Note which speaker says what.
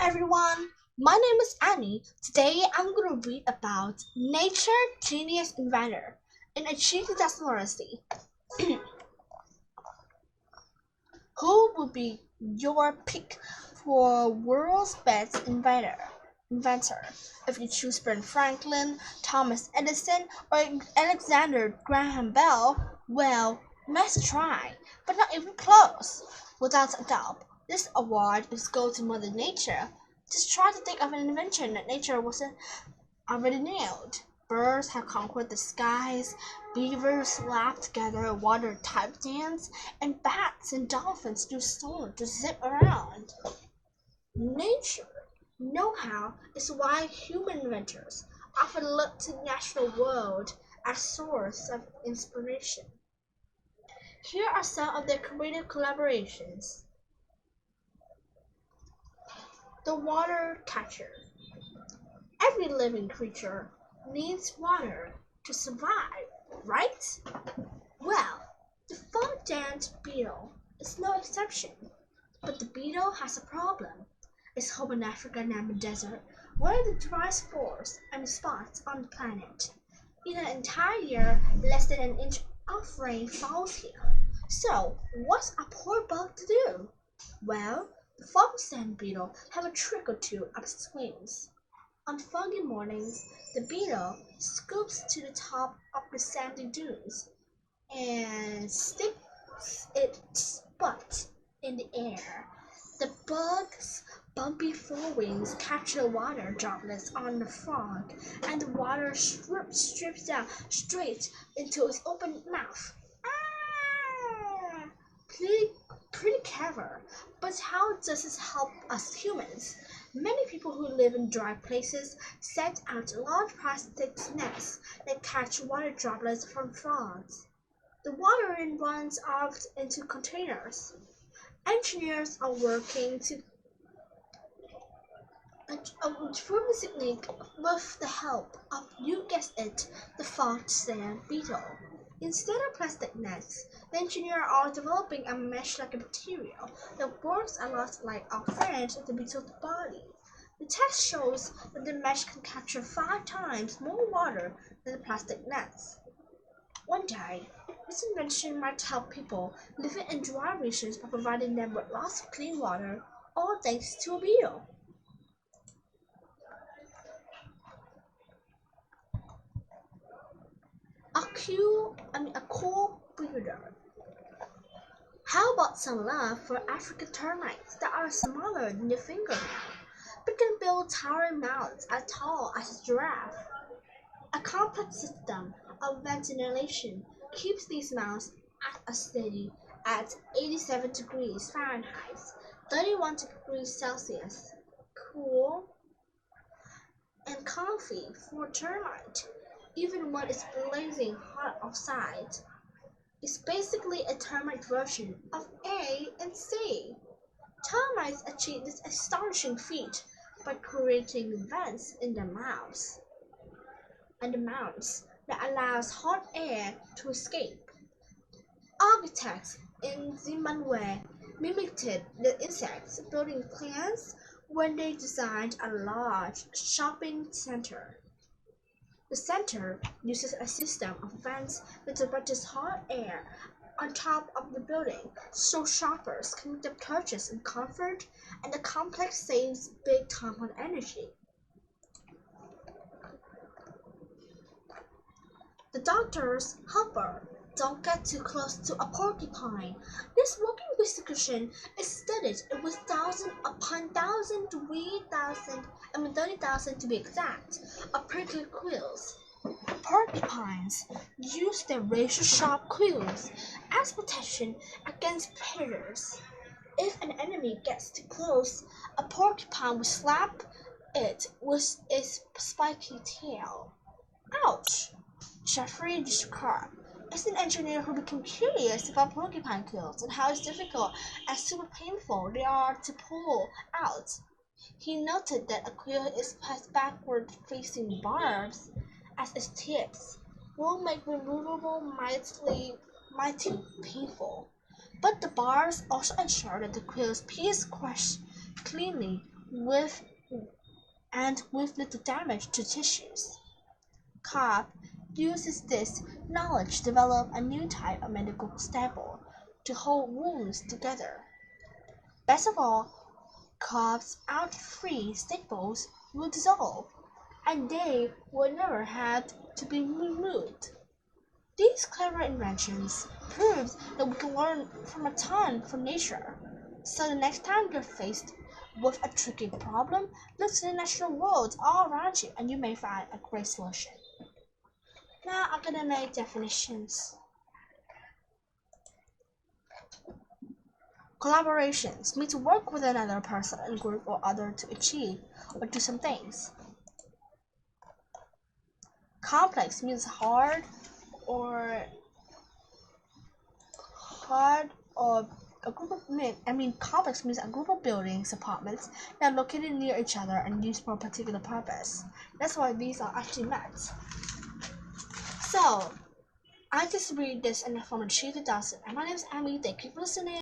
Speaker 1: everyone, my name is Annie. Today I'm going to read about Nature Genius Inventor in Achieving Transparency. Who would be your pick for world's best inventor? If you choose Ben Franklin, Thomas Edison, or Alexander Graham Bell, well, nice try, but not even close. Without a doubt, this award is go to Mother Nature. Just try to think of an invention that nature wasn't already nailed. Birds have conquered the skies, beavers lap together water type dance, and bats and dolphins do storm to zip around. Nature know-how is why human inventors often look to the natural world as source of inspiration. Here are some of their creative collaborations. The water catcher. Every living creature needs water to survive, right? Well, the fog ant beetle is no exception. But the beetle has a problem. It's home in Africa Namib Desert, one of the driest forests and spots on the planet. In an entire year, less than an inch of rain falls here. So, what's a poor bug to do? Well, the fog sand beetle have a trick or two up its sleeves. On foggy mornings, the beetle scoops to the top of the sandy dunes and sticks its butt in the air. The bug's bumpy forewings catch the water droplets on the fog, and the water strips down straight into its open mouth. Ah! Pretty clever, but how does this help us humans? Many people who live in dry places set out large plastic nets that catch water droplets from frogs. The water then runs off into containers. Engineers are working to improve the technique with the help of, you guessed it, the fog sand beetle. Instead of plastic nets, the engineers are developing a mesh-like material that works a lot like a fan of the beetle's body. The test shows that the mesh can capture 5 times more water than the plastic nets. One day, this invention might help people living in dry regions by providing them with lots of clean water, all thanks to a beetle. A cool breeder. How about some love for African termites that are smaller than your fingernail, but can build towering mounds as tall as a giraffe? A complex system of ventilation keeps these mounds at a steady at 87 degrees Fahrenheit, 31 degrees Celsius, cool and comfy for a termite, even when it's blazing hot outside. It's basically a termite version of A and C. Termites achieve this astonishing feat by creating vents in their mouths and the mounds that allows hot air to escape. Architects in Zimbabwe mimicked the insects building plants when they designed a large shopping center. The center uses a system of vents that directs hot air on top of the building so shoppers can make their purchase in comfort, and the complex saves big time on energy. The doctor's helper don't get too close to a porcupine. This working execution is studied with thousand upon thousand, 30,000 to be exact, of prickly quills. Porcupines use their razor-sharp quills as protection against predators. If an enemy gets too close, a porcupine will slap it with its spiky tail. Ouch! Jeffrey Descartes is an engineer who became curious about porcupine quills and how difficult and super painful they are to pull out. He noted that a quill is passed backward-facing barbs as its tips will make removal mighty painful. But the barbs also ensure that the quill's piece crushed cleanly with little damage to tissues. Cobb uses this knowledge to develop a new type of medical staple to hold wounds together. Best of all, Cobb's out-free staples will dissolve, and they will never have to be removed. These clever inventions prove that we can learn from a ton from nature. So the next time you're faced with a tricky problem, look to the natural world all around you and you may find a great solution. Now I'm gonna make definitions. Collaborations mean to work with another person, group, or other to achieve or do some things. Complex means or a group of complex means a group of buildings, apartments that are located near each other and used for a particular purpose. That's why these are actually meant. So I just read this in the form of Sheila Dawson, and my name is Amy. Thank you for listening.